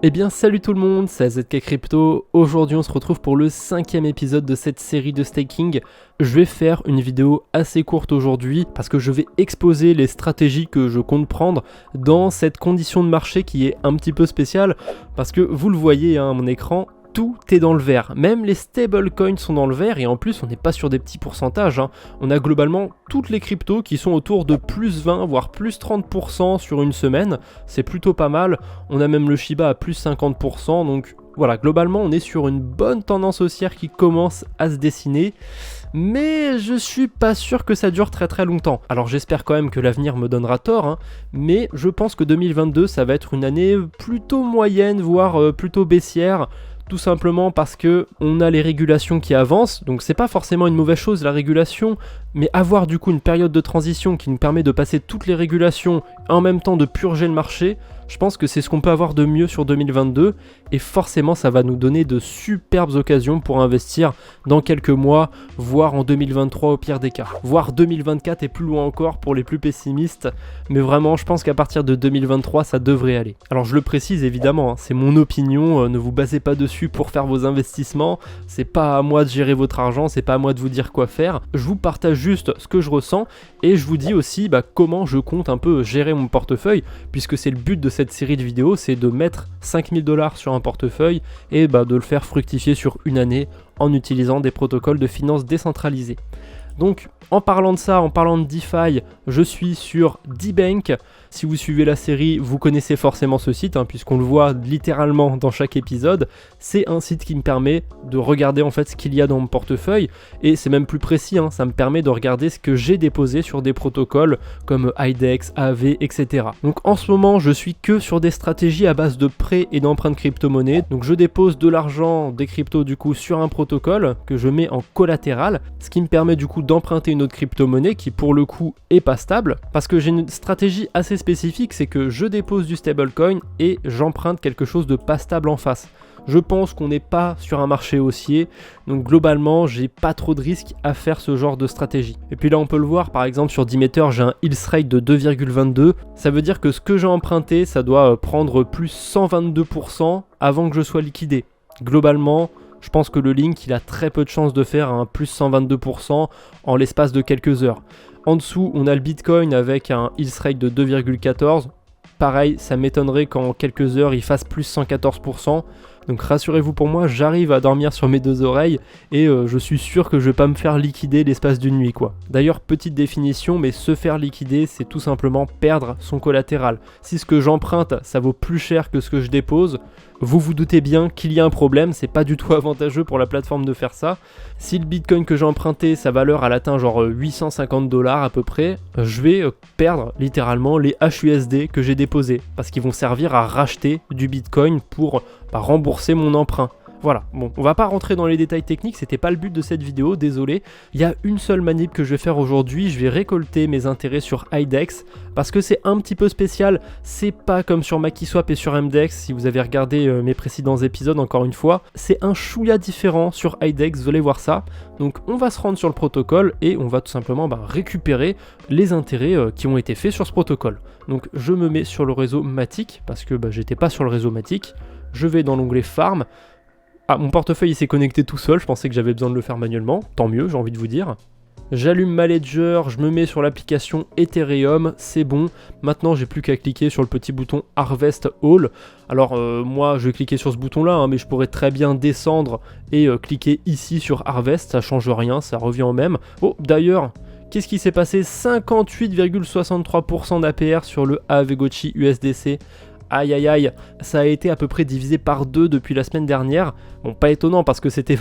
Eh bien salut tout le monde, c'est AZK Crypto. Aujourd'hui on se retrouve pour le 5e épisode de cette série de staking. Je vais faire une vidéo assez courte aujourd'hui parce que je vais exposer les stratégies que je compte prendre dans cette condition de marché qui est un petit peu spéciale parce que vous le voyez à mon écran, tout est dans le vert, même les stablecoins sont dans le vert et en plus on n'est pas sur des petits pourcentages, On a globalement toutes les cryptos qui sont autour de plus 20 voire plus 30% sur une semaine, c'est plutôt pas mal, on a même le Shiba à plus 50%, donc voilà, globalement on est sur une bonne tendance haussière qui commence à se dessiner. Mais je suis pas sûr que ça dure très très longtemps. Alors j'espère quand même que l'avenir me donnera tort, mais je pense que 2022 ça va être une année plutôt moyenne, voire plutôt baissière. Tout simplement parce que on a les régulations qui avancent, donc c'est pas forcément une mauvaise chose la régulation, mais avoir du coup une période de transition qui nous permet de passer toutes les régulations et en même temps de purger le marché, je pense que c'est ce qu'on peut avoir de mieux sur 2022 et forcément ça va nous donner de superbes occasions pour investir dans quelques mois, voire en 2023 au pire des cas, voire 2024 et plus loin encore pour les plus pessimistes, mais vraiment je pense qu'à partir de 2023 ça devrait aller. Alors je le précise évidemment, c'est mon opinion, ne vous basez pas dessus pour faire vos investissements, c'est pas à moi de gérer votre argent, c'est pas à moi de vous dire quoi faire, je vous partage juste ce que je ressens et je vous dis aussi comment je compte un peu gérer mon portefeuille, puisque c'est le but de cette série de vidéos, c'est de mettre 5000 $ sur un portefeuille et de le faire fructifier sur une année en utilisant des protocoles de finances décentralisés. Donc en parlant de ça, en parlant de DeFi, je suis sur DeBank. Si vous suivez la série, vous connaissez forcément ce site, puisqu'on le voit littéralement dans chaque épisode. C'est un site qui me permet de regarder en fait ce qu'il y a dans mon portefeuille, et c'est même plus précis, ça me permet de regarder ce que j'ai déposé sur des protocoles comme IDEX, AAV, etc. Donc en ce moment, je suis que sur des stratégies à base de prêts et d'emprunts crypto-monnaies. Donc je dépose de l'argent, des cryptos du coup sur un protocole que je mets en collatéral, ce qui me permet du coup d'emprunter une autre crypto-monnaie qui pour le coup est pas stable, parce que j'ai une stratégie assez spécifique, c'est que je dépose du stablecoin et j'emprunte quelque chose de pas stable en face. Je pense qu'on n'est pas sur un marché haussier, donc globalement j'ai pas trop de risques à faire ce genre de stratégie. Et puis là on peut le voir, par exemple sur Demeter j'ai un Hills Rate de 2,22, ça veut dire que ce que j'ai emprunté ça doit prendre plus 122% avant que je sois liquidé. Globalement, je pense que le Link il a très peu de chances de faire un plus 122% en l'espace de quelques heures. En dessous, on a le Bitcoin avec un Hills Rate de 2,14. Pareil, ça m'étonnerait qu'en quelques heures, il fasse plus 114%. Donc rassurez-vous pour moi, j'arrive à dormir sur mes deux oreilles et je suis sûr que je vais pas me faire liquider l'espace d'une nuit quoi. D'ailleurs, petite définition, mais se faire liquider, c'est tout simplement perdre son collatéral. Si ce que j'emprunte, ça vaut plus cher que ce que je dépose, vous vous doutez bien qu'il y a un problème, c'est pas du tout avantageux pour la plateforme de faire ça. Si le Bitcoin que j'ai emprunté, sa valeur elle atteint genre 850 $ à peu près, je vais perdre littéralement les HUSD que j'ai déposés, parce qu'ils vont servir à racheter du Bitcoin pour rembourser mon emprunt. Voilà, bon, on va pas rentrer dans les détails techniques, c'était pas le but de cette vidéo, désolé. Il y a une seule manip que je vais faire aujourd'hui, je vais récolter mes intérêts sur IDEX, parce que c'est un petit peu spécial, c'est pas comme sur Makiswap et sur MDEX, si vous avez regardé mes précédents épisodes encore une fois, c'est un chouïa différent sur IDEX, vous allez voir ça. Donc on va se rendre sur le protocole et on va tout simplement récupérer les intérêts qui ont été faits sur ce protocole. Donc je me mets sur le réseau Matic, parce que j'étais pas sur le réseau Matic, je vais dans l'onglet Farm. Ah, mon portefeuille il s'est connecté tout seul, je pensais que j'avais besoin de le faire manuellement, tant mieux j'ai envie de vous dire. J'allume ma ledger, je me mets sur l'application Ethereum, c'est bon. Maintenant j'ai plus qu'à cliquer sur le petit bouton Harvest All. Alors moi je vais cliquer sur ce bouton là, mais je pourrais très bien descendre et cliquer ici sur Harvest, ça change rien, ça revient au même. Oh d'ailleurs, qu'est-ce qui s'est passé? 58,63% d'APR sur le Aave-Gochi USDC. Aïe aïe aïe, ça a été à peu près divisé par 2 depuis la semaine dernière. Bon, pas étonnant parce que c'était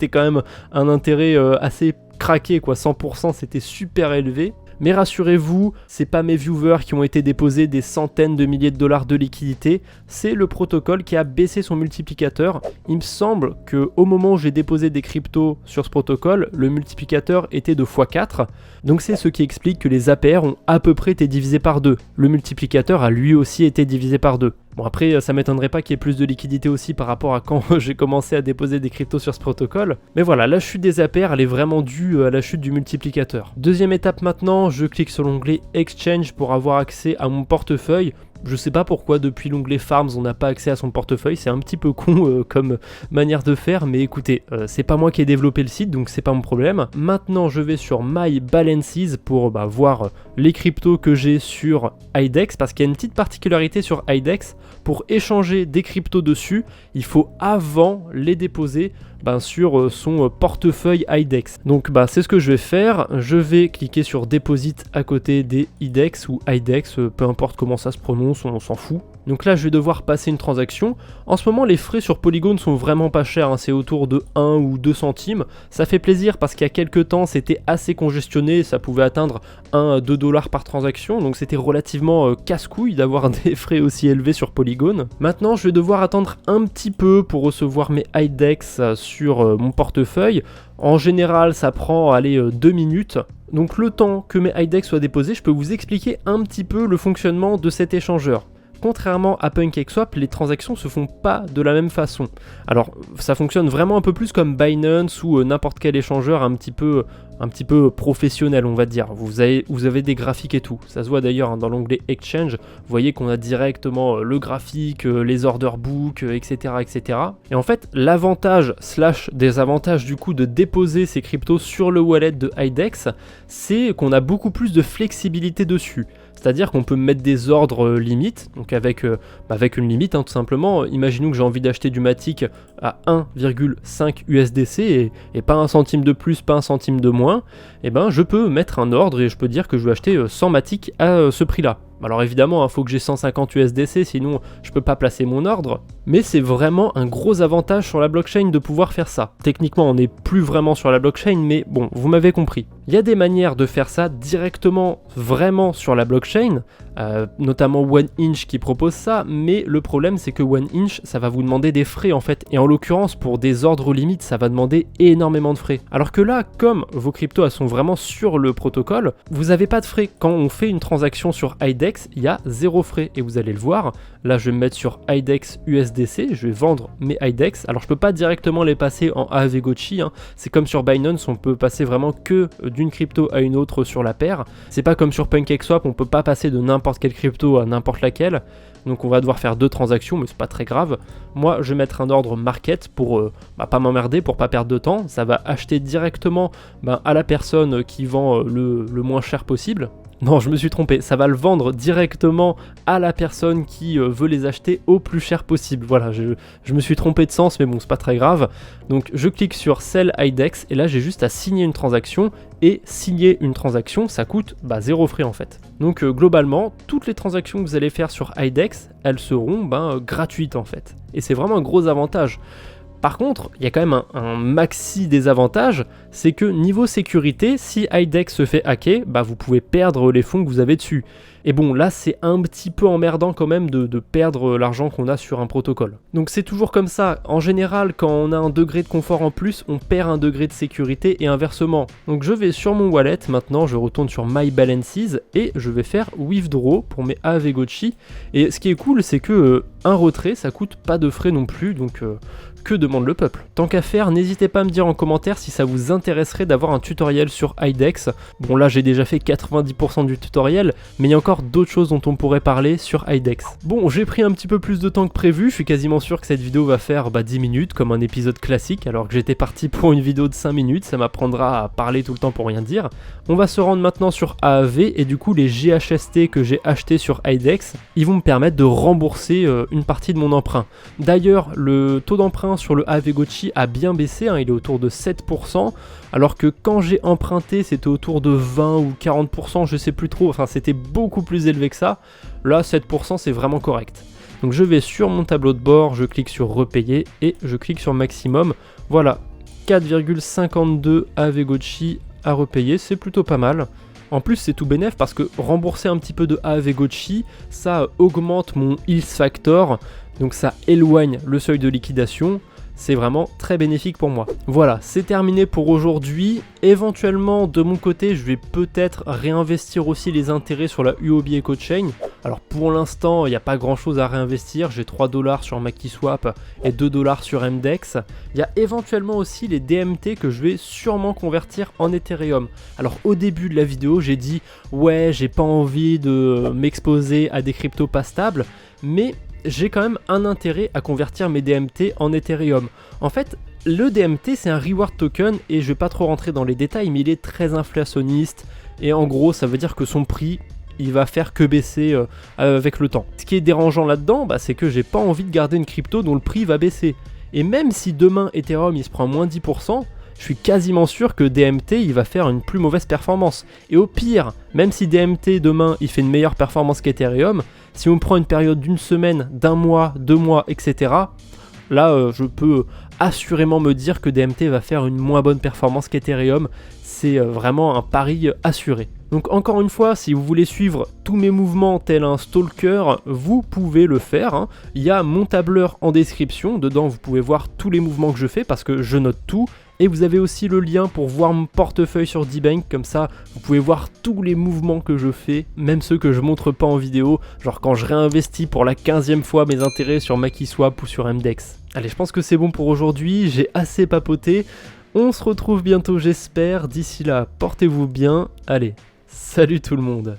quand même un intérêt assez craqué quoi, 100% c'était super élevé. Mais rassurez-vous, c'est pas mes viewers qui ont été déposés des centaines de milliers de dollars de liquidité, c'est le protocole qui a baissé son multiplicateur. Il me semble que au moment où j'ai déposé des cryptos sur ce protocole, le multiplicateur était de x4, donc c'est ce qui explique que les APR ont à peu près été divisés par 2. Le multiplicateur a lui aussi été divisé par 2. Bon après ça m'étonnerait pas qu'il y ait plus de liquidité aussi par rapport à quand j'ai commencé à déposer des cryptos sur ce protocole. Mais voilà, la chute des APR elle est vraiment due à la chute du multiplicateur. Deuxième étape maintenant, je clique sur l'onglet Exchange pour avoir accès à mon portefeuille. Je sais pas pourquoi depuis l'onglet Farms on n'a pas accès à son portefeuille, c'est un petit peu con comme manière de faire, mais écoutez, c'est pas moi qui ai développé le site donc c'est pas mon problème. Maintenant je vais sur My Balances pour voir les cryptos que j'ai sur IDEX, parce qu'il y a une petite particularité sur IDEX, pour échanger des cryptos dessus, il faut avant les déposer sur son portefeuille IDEX. Donc c'est ce que je vais faire, je vais cliquer sur Deposit à côté des IDEX ou IDEX, peu importe comment ça se prononce, on s'en fout. Donc là je vais devoir passer une transaction. En ce moment les frais sur Polygon sont vraiment pas chers, hein, c'est autour de 1 ou 2 centimes. Ça fait plaisir parce qu'il y a quelques temps c'était assez congestionné, ça pouvait atteindre 1 à 2 dollars par transaction, donc c'était relativement casse-couille d'avoir des frais aussi élevés sur Polygon. Maintenant je vais devoir attendre un petit peu pour recevoir mes IDEX sur mon portefeuille. En général ça prend 2 minutes. Donc le temps que mes IDEX soient déposés, je peux vous expliquer un petit peu le fonctionnement de cet échangeur. Contrairement à PancakeSwap, les transactions se font pas de la même façon. Alors ça fonctionne vraiment un peu plus comme Binance ou n'importe quel échangeur un petit peu professionnel, on va dire. Vous avez des graphiques et tout. Ça se voit d'ailleurs dans l'onglet Exchange. Vous voyez qu'on a directement le graphique, les order books, etc., etc. Et en fait, l'avantage / désavantage du coup de déposer ces cryptos sur le wallet de IDEX, c'est qu'on a beaucoup plus de flexibilité dessus. C'est-à-dire qu'on peut mettre des ordres limites, donc avec une limite tout simplement. Imaginons que j'ai envie d'acheter du Matic à 1,5 USDC et pas un centime de plus, pas un centime de moins, et je peux mettre un ordre et je peux dire que je veux acheter 100 Matic à ce prix-là. Alors évidemment, il faut que j'ai 150 USDC, sinon je peux pas placer mon ordre. Mais c'est vraiment un gros avantage sur la blockchain de pouvoir faire ça. Techniquement, on n'est plus vraiment sur la blockchain, mais bon, vous m'avez compris. Il y a des manières de faire ça directement, vraiment sur la blockchain, notamment OneInch qui propose ça, mais le problème c'est que OneInch, ça va vous demander des frais en fait, et en l'occurrence pour des ordres limites, ça va demander énormément de frais. Alors que là, comme vos cryptos elles sont vraiment sur le protocole, vous n'avez pas de frais. Quand on fait une transaction sur IDEX, il y a 0 frais, et vous allez le voir. Là, je vais me mettre sur IDEX USDC, je vais vendre mes IDEX. Alors, je peux pas directement les passer en Aave Gotchi, hein. C'est comme sur Binance, on peut passer vraiment que d'une crypto à une autre sur la paire. C'est pas comme sur PancakeSwap, on peut pas passer de n'importe quelle crypto à n'importe laquelle. Donc, on va devoir faire 2 transactions, mais c'est pas très grave. Moi, je vais mettre un ordre market pour pas m'emmerder, pour pas perdre de temps. Ça va acheter directement à la personne qui vend le moins cher possible. Non, je me suis trompé, ça va le vendre directement à la personne qui veut les acheter au plus cher possible. Voilà, je me suis trompé de sens, mais bon, c'est pas très grave. Donc je clique sur Sell IDEX et là j'ai juste à signer une transaction, et signer une transaction, ça coûte 0 frais en fait. Donc globalement, toutes les transactions que vous allez faire sur IDEX, elles seront gratuites en fait. Et c'est vraiment un gros avantage. Par contre, il y a quand même un maxi désavantage, c'est que niveau sécurité, si IDEX se fait hacker, vous pouvez perdre les fonds que vous avez dessus. Et bon, là c'est un petit peu emmerdant quand même de perdre l'argent qu'on a sur un protocole. Donc c'est toujours comme ça, en général quand on a un degré de confort en plus, on perd un degré de sécurité et inversement. Donc je vais sur mon wallet, maintenant je retourne sur My Balances et je vais faire Withdraw pour mes Aave Gotchi. Et ce qui est cool, c'est que un retrait ça coûte pas de frais non plus, donc que demande le peuple? Tant qu'à faire, n'hésitez pas à me dire en commentaire si ça vous intéresserait d'avoir un tutoriel sur IDEX. Bon là j'ai déjà fait 90% du tutoriel, mais il y a encore d'autres choses dont on pourrait parler sur IDEX. Bon, j'ai pris un petit peu plus de temps que prévu, je suis quasiment sûr que cette vidéo va faire 10 minutes comme un épisode classique, alors que j'étais parti pour une vidéo de 5 minutes, ça m'apprendra à parler tout le temps pour rien dire. On va se rendre maintenant sur Aave, et du coup les GHST que j'ai achetés sur IDEX, ils vont me permettre de rembourser une partie de mon emprunt. D'ailleurs, le taux d'emprunt sur le Aave Gotchi a bien baissé, hein, il est autour de 7%, alors que quand j'ai emprunté c'était autour de 20 ou 40%, je sais plus trop, enfin c'était beaucoup plus élevé que ça. Là 7% c'est vraiment correct. Donc je vais sur mon tableau de bord, je clique sur repayer et je clique sur maximum. Voilà, 4,52 Aave Gotchi à repayer, c'est plutôt pas mal. En plus c'est tout bénef parce que rembourser un petit peu de Aave Gotchi, ça augmente mon Health Factor, donc ça éloigne le seuil de liquidation. c'est vraiment très bénéfique pour moi. Voilà, c'est terminé pour aujourd'hui. Éventuellement, de mon côté, je vais peut-être réinvestir aussi les intérêts sur la UOB EcoChain. Alors pour l'instant, il n'y a pas grand chose à réinvestir. J'ai 3 $ sur MakiSwap et 2 $ sur MDEX. Il y a éventuellement aussi les DMT que je vais sûrement convertir en Ethereum. Alors au début de la vidéo, j'ai dit ouais, j'ai pas envie de m'exposer à des cryptos pas stables, mais j'ai quand même un intérêt à convertir mes DMT en Ethereum. En fait, le DMT c'est un reward token et je vais pas trop rentrer dans les détails, mais il est très inflationniste et en gros ça veut dire que son prix il va faire que baisser avec le temps. Ce qui est dérangeant là-dedans, c'est que j'ai pas envie de garder une crypto dont le prix va baisser. Et même si demain Ethereum il se prend moins 10%, je suis quasiment sûr que DMT il va faire une plus mauvaise performance. Et au pire, même si DMT demain il fait une meilleure performance qu'Ethereum, si on prend une période d'une semaine, d'un mois, 2 mois, etc., là je peux assurément me dire que DMT va faire une moins bonne performance qu'Ethereum. C'est vraiment un pari assuré. Donc encore une fois, si vous voulez suivre tous mes mouvements tel un stalker, vous pouvez le faire, hein. Il y a mon tableur en description, dedans vous pouvez voir tous les mouvements que je fais parce que je note tout. Et vous avez aussi le lien pour voir mon portefeuille sur D-Bank, comme ça vous pouvez voir tous les mouvements que je fais, même ceux que je montre pas en vidéo, genre quand je réinvestis pour la 15e fois mes intérêts sur MakiSwap ou sur MDEX. Allez, je pense que c'est bon pour aujourd'hui, j'ai assez papoté, on se retrouve bientôt j'espère, d'ici là portez-vous bien, allez, salut tout le monde.